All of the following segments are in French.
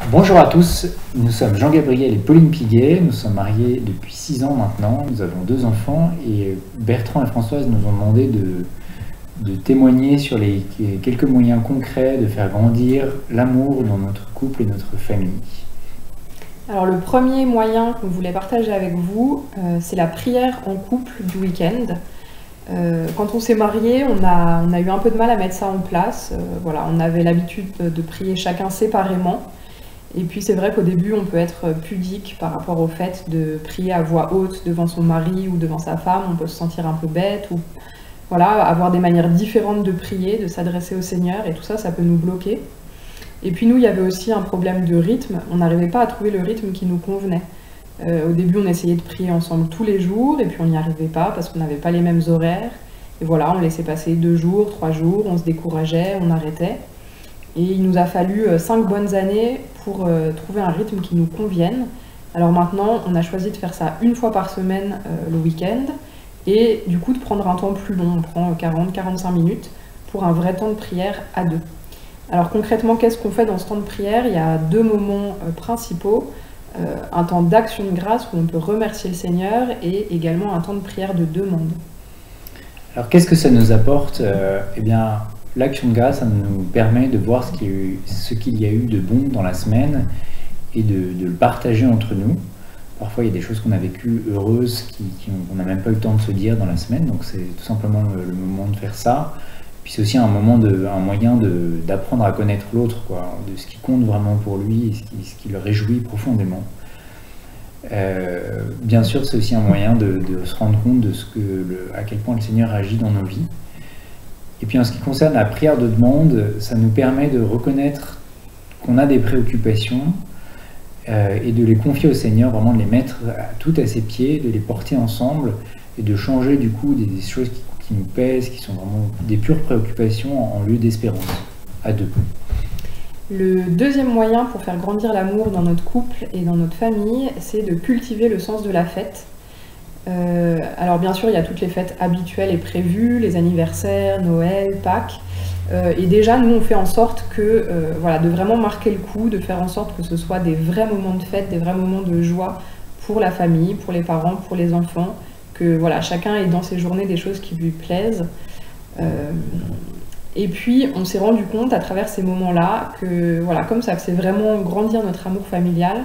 Bonjour à tous, nous sommes Jean-Gabriel et Pauline Piguet, nous sommes mariés depuis 6 ans maintenant, nous avons 2 enfants et Bertrand et Françoise nous ont demandé de témoigner sur les quelques moyens concrets de faire grandir l'amour dans notre couple et notre famille. Alors le premier moyen qu'on voulait partager avec vous, c'est la prière en couple du week-end. Quand on s'est mariés, on a eu un peu de mal à mettre ça en place. Voilà, on avait l'habitude de prier chacun séparément. Et puis c'est vrai qu'au début, on peut être pudique par rapport au fait de prier à voix haute devant son mari ou devant sa femme. On peut se sentir un peu bête ou voilà, avoir des manières différentes de prier, de s'adresser au Seigneur. Et tout ça, ça peut nous bloquer. Et puis nous, il y avait aussi un problème de rythme. On n'arrivait pas à trouver le rythme qui nous convenait. Au début, on essayait de prier ensemble tous les jours, et puis on n'y arrivait pas parce qu'on n'avait pas les mêmes horaires. Et voilà, on laissait passer 2 jours, 3 jours, on se décourageait, on arrêtait. Et il nous a fallu 5 bonnes années pour trouver un rythme qui nous convienne. Alors maintenant, on a choisi de faire ça une fois par semaine le week-end, et du coup de prendre un temps plus long. On prend 40-45 minutes pour un vrai temps de prière à 2. Alors concrètement, qu'est-ce qu'on fait dans ce temps de prière? Il y a 2 moments principaux. Un temps d'action de grâce où on peut remercier le Seigneur et également un temps de prière de demande. Alors qu'est-ce que ça nous apporte? Eh bien, l'action de grâce, ça nous permet de voir ce qu'il y a eu de bon dans la semaine et de le partager entre nous. Parfois, il y a des choses qu'on a vécues heureuses qu'on n'a même pas eu le temps de se dire dans la semaine, donc c'est tout simplement le moment de faire ça. Puis c'est aussi un moyen d'apprendre à connaître l'autre, de ce qui compte vraiment pour lui et ce qui le réjouit profondément. Bien sûr, c'est aussi un moyen de se rendre compte de à quel point le Seigneur agit dans nos vies. Et puis en ce qui concerne la prière de demande, ça nous permet de reconnaître qu'on a des préoccupations et de les confier au Seigneur, vraiment de les mettre toutes à ses pieds, de les porter ensemble et de changer du coup des choses qui nous pèsent, qui sont vraiment des pures préoccupations en lieu d'espérance, à 2. Le deuxième moyen pour faire grandir l'amour dans notre couple et dans notre famille, c'est de cultiver le sens de la fête. Alors bien sûr, il y a toutes les fêtes habituelles et prévues, les anniversaires, Noël, Pâques. Et déjà, nous, on fait en sorte de vraiment marquer le coup, de faire en sorte que ce soit des vrais moments de fête, des vrais moments de joie pour la famille, pour les parents, pour les enfants, que voilà, chacun ait dans ses journées des choses qui lui plaisent. Et puis, on s'est rendu compte à travers ces moments-là que, voilà, comme ça faisait vraiment grandir notre amour familial,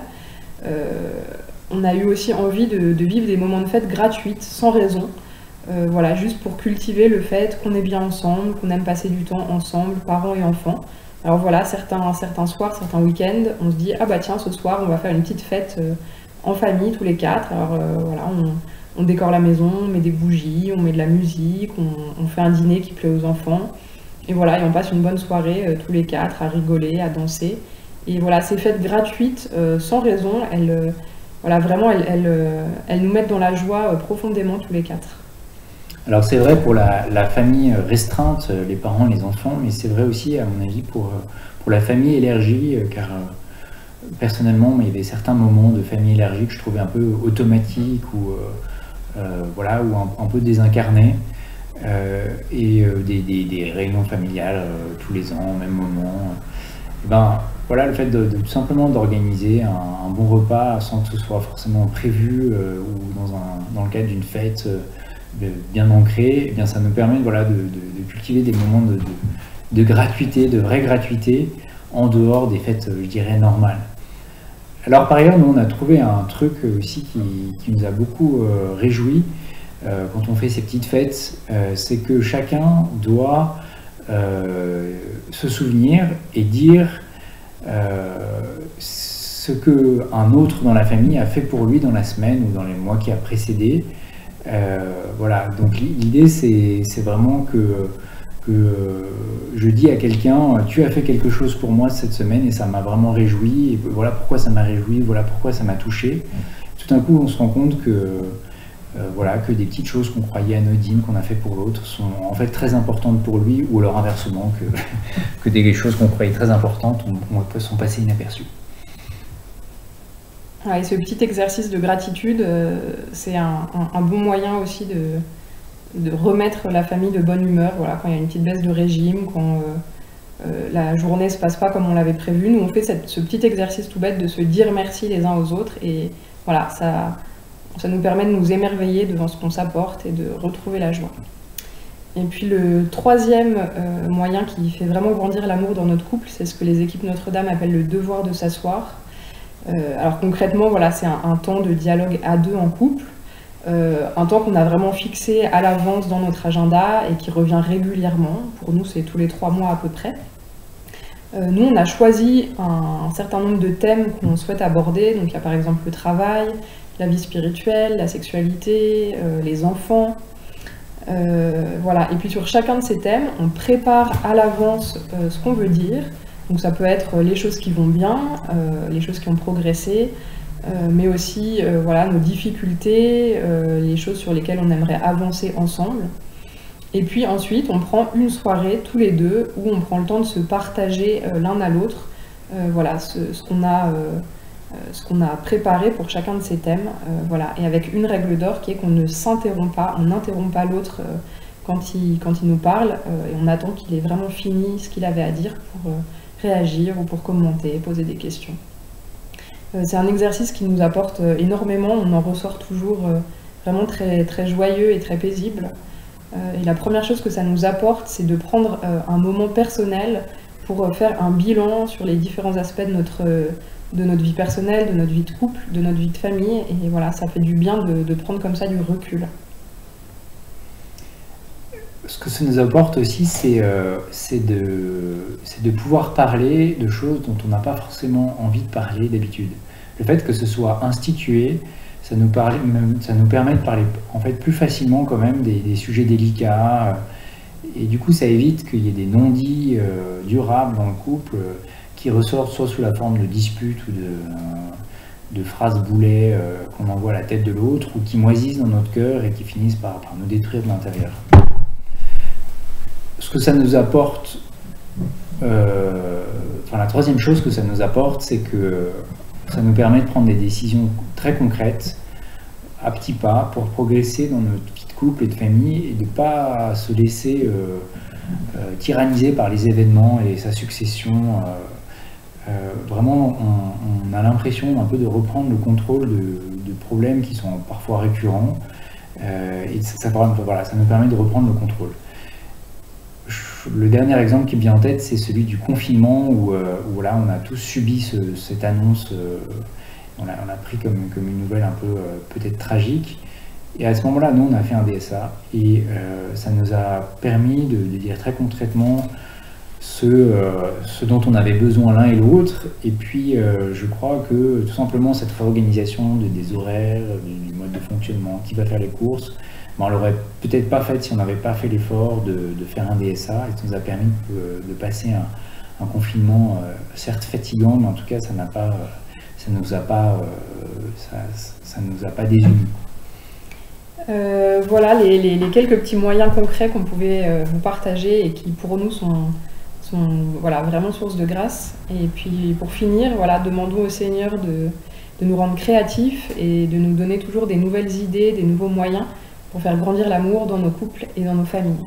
on a eu aussi envie de vivre des moments de fête gratuites, sans raison. Voilà, juste pour cultiver le fait qu'on est bien ensemble, qu'on aime passer du temps ensemble, parents et enfants. Alors voilà, certains soirs, certains week-ends, on se dit « Ah bah tiens, ce soir, on va faire une petite fête en famille, tous les 4. » Alors voilà, on décore la maison, on met des bougies, on met de la musique, on fait un dîner qui plaît aux enfants. Et voilà, et on passe une bonne soirée tous les 4 à rigoler, à danser. Et voilà, ces fêtes gratuites, sans raison, elles nous mettent dans la joie profondément tous les 4. Alors c'est vrai pour la famille restreinte, les parents et les enfants, mais c'est vrai aussi, à mon avis, pour la famille élargie, car personnellement, il y avait certains moments de famille élargie que je trouvais un peu automatiques ou un peu désincarnés. Des réunions familiales tous les ans, au même moment. Le fait de tout simplement d'organiser un bon repas sans que ce soit forcément prévu ou dans le cadre d'une fête bien ancrée, ça nous permet de cultiver des moments de gratuité, de vraie gratuité en dehors des fêtes, je dirais, normales. Alors par ailleurs, nous on a trouvé un truc aussi qui nous a beaucoup réjouis quand on fait ces petites fêtes, c'est que chacun doit se souvenir et dire ce qu'un autre dans la famille a fait pour lui dans la semaine ou dans les mois qui a précédé. Donc l'idée c'est vraiment que je dis à quelqu'un, tu as fait quelque chose pour moi cette semaine et ça m'a vraiment réjoui, et voilà pourquoi ça m'a réjoui, voilà pourquoi ça m'a touché. Tout d'un coup on se rend compte que des petites choses qu'on croyait anodines, qu'on a fait pour l'autre, sont en fait très importantes pour lui, ou alors inversement, que des choses qu'on croyait très importantes sont passées inaperçues. Et ce petit exercice de gratitude, c'est un bon moyen aussi de remettre la famille de bonne humeur. Voilà, quand il y a une petite baisse de régime, quand la journée se passe pas comme on l'avait prévu, nous on fait ce petit exercice tout bête de se dire merci les uns aux autres, et voilà, ça nous permet de nous émerveiller devant ce qu'on s'apporte et de retrouver la joie. Et puis le troisième moyen qui fait vraiment grandir l'amour dans notre couple, c'est ce que les équipes Notre-Dame appellent le devoir de s'asseoir. Alors concrètement, voilà, c'est un temps de dialogue à deux en couple, un temps qu'on a vraiment fixé à l'avance dans notre agenda et qui revient régulièrement. Pour nous, c'est tous les 3 mois à peu près. Nous, on a choisi un certain nombre de thèmes qu'on souhaite aborder. Donc il y a par exemple le travail, la vie spirituelle, la sexualité, les enfants. Voilà. Et puis sur chacun de ces thèmes, on prépare à l'avance ce qu'on veut dire. Donc ça peut être les choses qui vont bien, les choses qui ont progressé, mais aussi voilà, nos difficultés, les choses sur lesquelles on aimerait avancer ensemble. Et puis ensuite, on prend une soirée tous les deux où on prend le temps de se partager l'un à l'autre voilà, ce qu'on a préparé pour chacun de ces thèmes. Voilà. Et avec une règle d'or qui est qu'on ne s'interrompt pas, on n'interrompt pas l'autre quand il nous parle, et on attend qu'il ait vraiment fini ce qu'il avait à dire pour réagir ou pour commenter, poser des questions. C'est un exercice qui nous apporte énormément, on en ressort toujours vraiment très, très joyeux et très paisible. Et la première chose que ça nous apporte, c'est de prendre un moment personnel pour faire un bilan sur les différents aspects de notre vie personnelle, de notre vie de couple, de notre vie de famille. Et voilà, ça fait du bien de prendre comme ça du recul. Ce que ça nous apporte aussi, c'est de pouvoir parler de choses dont on n'a pas forcément envie de parler d'habitude. Le fait que ce soit institué, ça nous permet de parler en fait plus facilement quand même des sujets délicats, et du coup ça évite qu'il y ait des non-dits durables dans le couple qui ressortent soit sous la forme de disputes ou de phrases boulets qu'on envoie à la tête de l'autre, ou qui moisissent dans notre cœur et qui finissent par nous détruire de l'intérieur. Ce que ça nous apporte, la troisième chose que ça nous apporte, c'est que ça nous permet de prendre des décisions très concrètes, à petits pas, pour progresser dans notre vie de couple et de famille, et de ne pas se laisser tyranniser par les événements et sa succession. Vraiment, on a l'impression un peu de reprendre le contrôle de problèmes qui sont parfois récurrents, et ça nous permet de reprendre le contrôle. Le dernier exemple qui me vient en tête, c'est celui du confinement où là, on a tous subi cette annonce, on a pris comme une nouvelle un peu peut-être tragique. Et à ce moment-là, nous, on a fait un DSA, et ça nous a permis de dire très concrètement ce dont on avait besoin l'un et l'autre. Et puis, je crois que tout simplement cette réorganisation des horaires, du mode de fonctionnement, qui va faire les courses, on l'aurait peut-être pas fait si on n'avait pas fait l'effort de faire un DSA, et ça nous a permis de passer un confinement certes fatigant, mais en tout cas ça nous a pas désunis. Voilà les quelques petits moyens concrets qu'on pouvait vous partager et qui pour nous sont voilà, vraiment source de grâce. Et puis pour finir, voilà, demandons au Seigneur de nous rendre créatifs et de nous donner toujours des nouvelles idées, des nouveaux moyens pour faire grandir l'amour dans nos couples et dans nos familles.